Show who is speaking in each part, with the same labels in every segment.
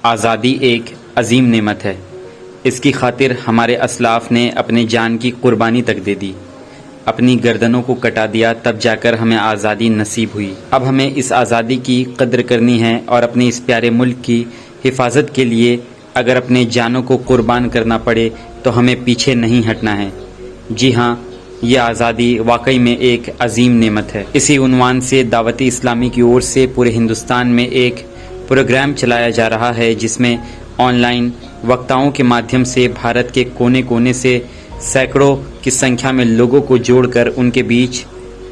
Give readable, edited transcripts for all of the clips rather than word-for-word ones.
Speaker 1: आज़ादी एक अजीम नेमत है। इसकी खातिर हमारे असलाफ ने अपने जान की कुर्बानी तक दे दी, अपनी गर्दनों को कटा दिया, तब जाकर हमें आज़ादी नसीब हुई। अब हमें इस आज़ादी की कद्र करनी है और अपने इस प्यारे मुल्क की हिफाजत के लिए अगर अपने जानों को कुर्बान करना पड़े तो हमें पीछे नहीं हटना है। जी हाँ, ये आज़ादी वाकई में एक अजीम नेमत है। इसी उन्वान से दावत इस्लामी की ओर से पूरे हिंदुस्तान में एक प्रोग्राम चलाया जा रहा है, जिसमें ऑनलाइन वक्ताओं के माध्यम से भारत के कोने कोने से सैकड़ों की संख्या में लोगों को जोड़कर उनके बीच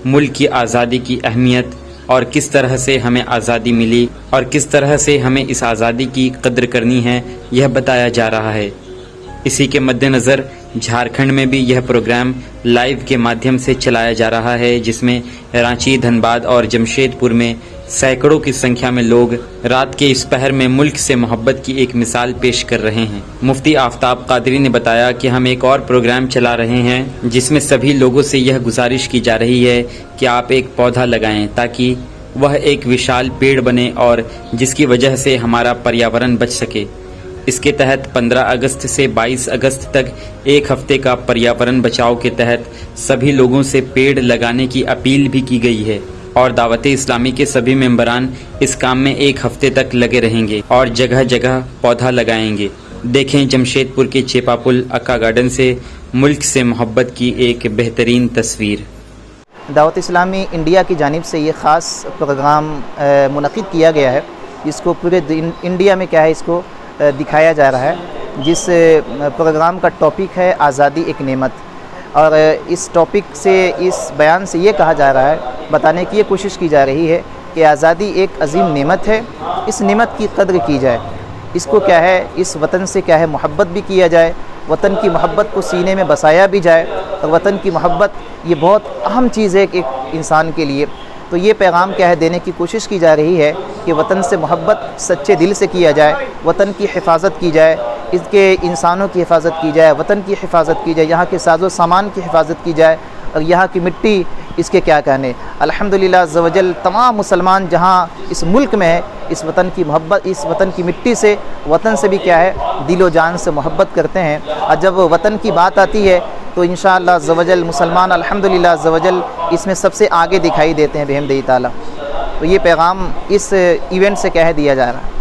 Speaker 1: मुल्क की आज़ादी की अहमियत और किस तरह से हमें आज़ादी मिली और किस तरह से हमें इस आज़ादी की कद्र करनी है, यह बताया जा रहा है। इसी के मद्देनज़र झारखंड में भी यह प्रोग्राम लाइव के माध्यम से चलाया जा रहा है, जिसमें रांची, धनबाद और जमशेदपुर में सैकड़ों की संख्या में लोग रात के इस पहर में मुल्क से मोहब्बत की एक मिसाल पेश कर रहे हैं। मुफ्ती आफ्ताब कादरी ने बताया कि हम एक और प्रोग्राम चला रहे हैं, जिसमें सभी लोगों से यह गुजारिश की जा रही है कि आप एक पौधा लगाएं, ताकि वह एक विशाल पेड़ बने और जिसकी वजह से हमारा पर्यावरण बच सके। इसके तहत 15 अगस्त से 22 अगस्त तक एक हफ्ते का पर्यावरण बचाव के तहत सभी लोगों से पेड़ लगाने की अपील भी की गई है और दावत इस्लामी के सभी मेंबरान इस काम में एक हफ्ते तक लगे रहेंगे और जगह जगह पौधा लगाएंगे। देखें जमशेदपुर के चेपापुल अक्का गार्डन से मुल्क से मोहब्बत की एक बेहतरीन तस्वीर।
Speaker 2: दावत इस्लामी इंडिया की जानिब से ये ख़ास प्रोग्राम मुनक़िद किया गया है, जिसको पूरे इंडिया में क्या है इसको दिखाया जा रहा है। जिस प्रोग्राम का टॉपिक है आज़ादी एक नेमत, और इस टॉपिक से, इस बयान से ये कहा जा रहा है, बताने की ये कोशिश की जा रही है कि आज़ादी एक अजीम नेमत है। इस नेमत की कद्र की जाए, इसको क्या है, इस वतन से क्या है मोहब्बत भी किया जाए, वतन की मोहब्बत को सीने में बसाया भी जाए। और वतन की मोहब्बत ये बहुत अहम चीज़ है एक इंसान के लिए। तो ये पैगाम क्या है देने की कोशिश की जा रही है कि वतन से मोहब्बत सच्चे दिल से किया जाए, वतन की हिफाजत की जाए, इसके इंसानों की हिफाजत की जाए, वतन की हिफाजत की जाए, यहाँ के साजो सामान की हिफाजत की जाए और यहाँ की मिट्टी, इसके क्या कहने। अल्हम्दुलिल्लाह अज़्ज़ व जल तमाम मुसलमान जहाँ इस मुल्क में है, इस वतन की मोहब्बत, इस वतन की मिट्टी से, वतन से भी क्या है दिलो जान से मोहब्बत करते हैं। और जब वतन की बात आती है तो इंशाअल्लाह अज़्ज़ व जल मुसलमान अल्हम्दुलिल्लाह अज़्ज़ व जल इसमें सबसे आगे दिखाई देते हैं बिहम्दिही ताला। तो ये पैगाम इस इवेंट से क्या है दिया जा रहा है।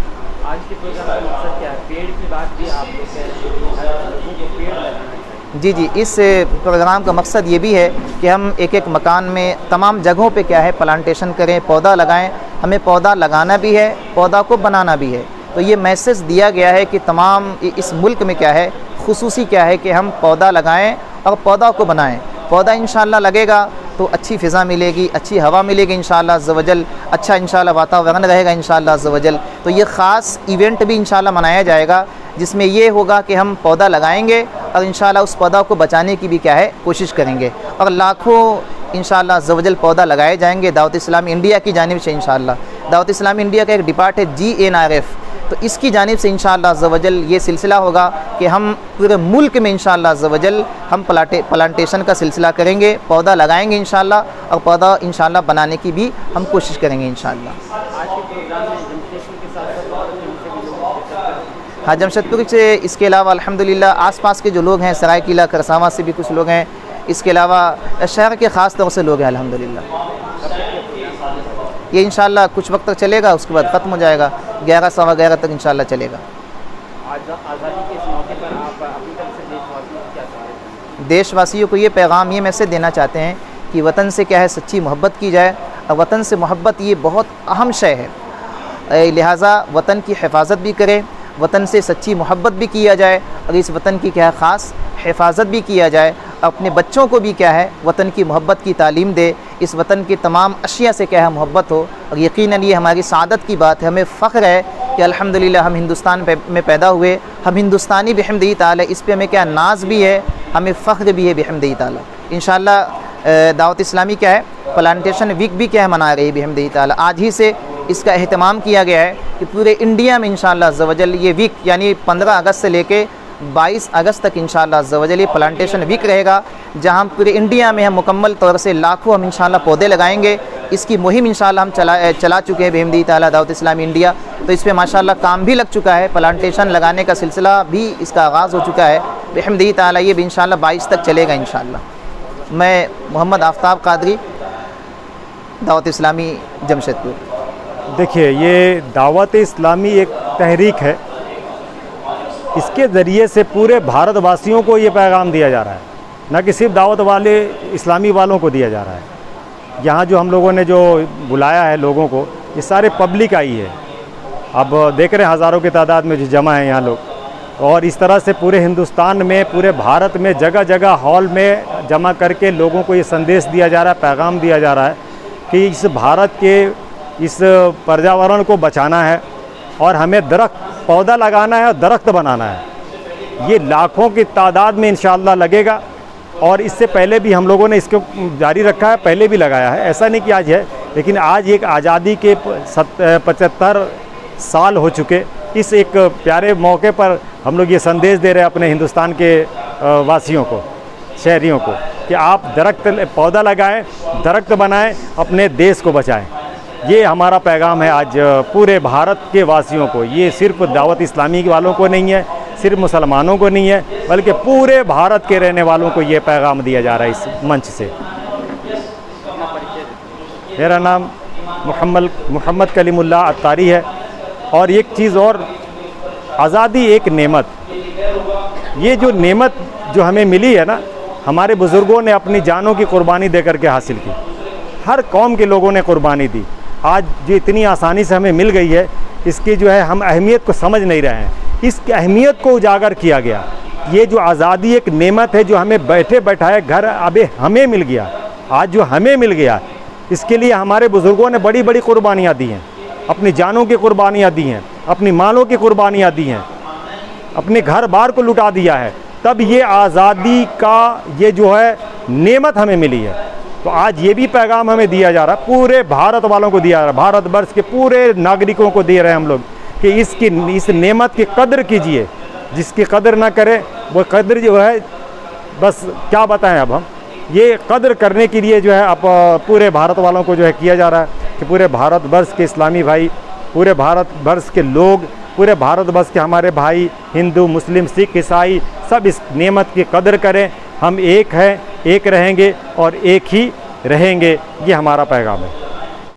Speaker 3: आज के प्रोग्राम का मकसद क्या है? पेड़ की बात भी आप लोग कह रहे हैं, लोगों को पेड़ लगाना चाहिए।
Speaker 2: जी, इस प्रोग्राम का मकसद ये भी है कि हम एक एक मकान में तमाम जगहों पे क्या है प्लांटेशन करें, पौधा लगाएं। हमें पौधा लगाना भी है, पौधा को बनाना भी है। तो ये मैसेज दिया गया है कि तमाम इस मुल्क में क्या है खुसूसी क्या है कि हम पौधा लगाएं और पौधा को बनाएं। पौधा इंशाअल्लाह लगेगा तो अच्छी फ़िज़ा मिलेगी, अच्छी हवा मिलेगी इंशाअल्लाह अज़्ज़ व जल, अच्छा इंशाअल्लाह वातावरण रहेगा इंशाअल्लाह अज़्ज़ व जल। तो ये ख़ास इवेंट भी इंशाअल्लाह मनाया जाएगा, जिसमें ये होगा कि हम पौधा लगाएंगे और इंशाअल्लाह उस पौधा को बचाने की भी क्या है कोशिश करेंगे, और लाखों इंशाअल्लाह अज़्ज़ व जल पौधा लगाए जाएंगे दावत इस्लामी इंडिया की जानिब से। इंशाअल्लाह दावत इस्लामी इंडिया का एक डिपार्ट है GNRF, तो इसकी जानिब से इंशाअल्लाह अज़्ज़ व जल ये सिलसिला होगा कि हम पूरे मुल्क में इंशाअल्लाह अज़्ज़ व जल हम प्लांटेशन का सिलसिला करेंगे, पौधा लगाएंगे इंशाअल्लाह, और पौधा इंशाअल्लाह बनाने की भी हम कोशिश करेंगे इंशाअल्लाह।
Speaker 3: आज के प्रोग्राम में जमशेदपुर के साथ और उनसे भी लोग,
Speaker 2: हाँ, जमशेदपुर से इसके अलावा अल्हम्दुलिल्लाह आसपास के जो लोग हैं, सरायकीला करसावा से भी कुछ लोग हैं, इसके अलावा शहर के ख़ास तौर से लोग हैं अल्हम्दुलिल्लाह। ये इंशाअल्लाह कुछ वक्त तक चलेगा, उसके बाद ख़त्म हो जाएगा, 11 सवा 11 तक इंशाअल्लाह चलेगा।
Speaker 3: आज़ादी के इस मौके पर आप अपनी तरफ से देशवासियों को क्या चाहते हैं?
Speaker 2: देशवासियों को ये पैगाम, ये मैसेज देना चाहते हैं कि वतन से क्या है सच्ची मोहब्बत की जाए, और वतन से मोहब्बत ये बहुत अहम शय है, लिहाजा वतन की हिफाजत भी करें, वतन से सच्ची मोहब्बत भी किया जाए और इस वतन की क्या है ख़ास हिफाजत भी किया जाए। अपने बच्चों को भी क्या है वतन की मोहब्बत की तालीम दे, इस वतन के तमाम अशिया से क्या है मोहब्बत हो। और यकीनन ये हमारी सादत की बात है, हमें फ़ख्र है कि अल्हम्दुलिल्लाह हम हिंदुस्तान में पैदा हुए, हम हिंदुस्तानी बिहम्दिही ताला, इस पे हमें क्या नाज भी है, हमें फ़ख्र भी है बिहम्दिही ताला। इंशाअल्लाह दावत इस्लामी क्या है प्लांटेशन वीक भी क्या है मना रही है बिहम्दिही ताला। आज ही से इसका एहतमाम किया गया है कि पूरे इंडिया में इंशाअल्लाह अज़्ज़ व जल ये वीक यानी 15 अगस्त से लेके 22 अगस्त तक इंशाअल्लाह अज़्ज़ व जल ये प्लांटेशन वीक रहेगा, जहाँ हम पूरे इंडिया में हम मुकम्मल तौर से लाखों हम इंशाअल्लाह पौधे लगाएंगे। इसकी मुहिम इंशाअल्लाह हम चला चुके हैं बिहम्दी ताला दावत इस्लामी इंडिया। तो इस पर माशाअल्लाह काम भी लग चुका है, प्लांटेशन लगाने का सिलसिला भी इसका आगाज़ हो चुका है बिहम्दी ताला। ये भी इंशाअल्लाह 22 तक चलेगा इंशाअल्लाह। मैं मोहम्मद आफ्ताब कादरी, दावत इस्लामी जमशेदपुर।
Speaker 4: देखिए, ये दावत इस्लामी एक तहरीक है, इसके ज़रिए से पूरे भारतवासियों को ये पैगाम दिया जा रहा है, न कि सिर्फ दावत वाले इस्लामी वालों को दिया जा रहा है। यहाँ जो हम लोगों ने जो बुलाया है लोगों को, ये सारे पब्लिक आई है। अब देख रहे हैं हज़ारों की तादाद में जो जमा है यहाँ लोग, और इस तरह से पूरे हिंदुस्तान में, पूरे भारत में जगह जगह हॉल में जमा करके लोगों को ये संदेश दिया जा रहा है, पैगाम दिया जा रहा है कि इस भारत के इस पर्यावरण को बचाना है और हमें पौधा लगाना है और दरख्त बनाना है। ये लाखों की तादाद में इंशाअल्लाह लगेगा, और इससे पहले भी हम लोगों ने इसको जारी रखा है, पहले भी लगाया है, ऐसा नहीं कि आज है। लेकिन आज एक आज़ादी के 75 साल हो चुके, इस एक प्यारे मौके पर हम लोग ये संदेश दे रहे हैं अपने हिंदुस्तान के वासियों को, शहरियों को, कि आप पौधा लगाएं, दरख्त बनाएं, अपने देश को बचाएं। ये हमारा पैगाम है आज पूरे भारत के वासियों को। ये सिर्फ दावत इस्लामी वालों को नहीं है, सिर्फ मुसलमानों को नहीं है, बल्कि पूरे भारत के रहने वालों को ये पैगाम दिया जा रहा है इस मंच से। मेरा नाम मोहम्मद कलीमुल्लाह अत्तारी है। और एक चीज़ और, आज़ादी एक नेमत, ये जो नेमत जो हमें मिली है ना, हमारे बुज़ुर्गों ने अपनी जानों की कुर्बानी दे करके हासिल की। हर कौम के लोगों ने कुर्बानी दी। आज जो इतनी आसानी से हमें मिल गई है, इसकी जो है हम अहमियत को समझ नहीं रहे हैं। इसकी अहमियत को उजागर किया गया। ये जो आज़ादी एक नेमत है, जो हमें बैठे बैठाए घर अब हमें मिल गया, आज जो हमें मिल गया, इसके लिए हमारे बुज़ुर्गों ने बड़ी बड़ी कुर्बानियाँ दी हैं, अपनी जानों की कुर्बानियाँ दी हैं, अपनी मालों की कुर्बानियाँ दी हैं, अपने घर बार को लुटा दिया है, तब ये आज़ादी का ये जो है नेमत हमें मिली है। तो आज ये भी पैगाम हमें दिया जा रहा है, पूरे भारत वालों को दिया जा रहा है, भारतवर्ष के पूरे नागरिकों को दे रहे हैं हम लोग, कि इस नेमत की कदर कीजिए। जिसकी कदर ना करे वो कदर जो है, बस क्या बताएं अब हम, ये कदर करने के लिए जो है अब पूरे भारत वालों को जो है किया जा रहा है कि पूरे भारतवर्ष के इस्लामी भाई, पूरे भारतवर्ष के लोग, पूरे भारतवर्ष के हमारे भाई हिंदू, मुस्लिम, सिख, ईसाई सब इस नेमत की कदर करें। हम एक हैं, एक रहेंगे और एक ही रहेंगे, ये हमारा पैगाम है।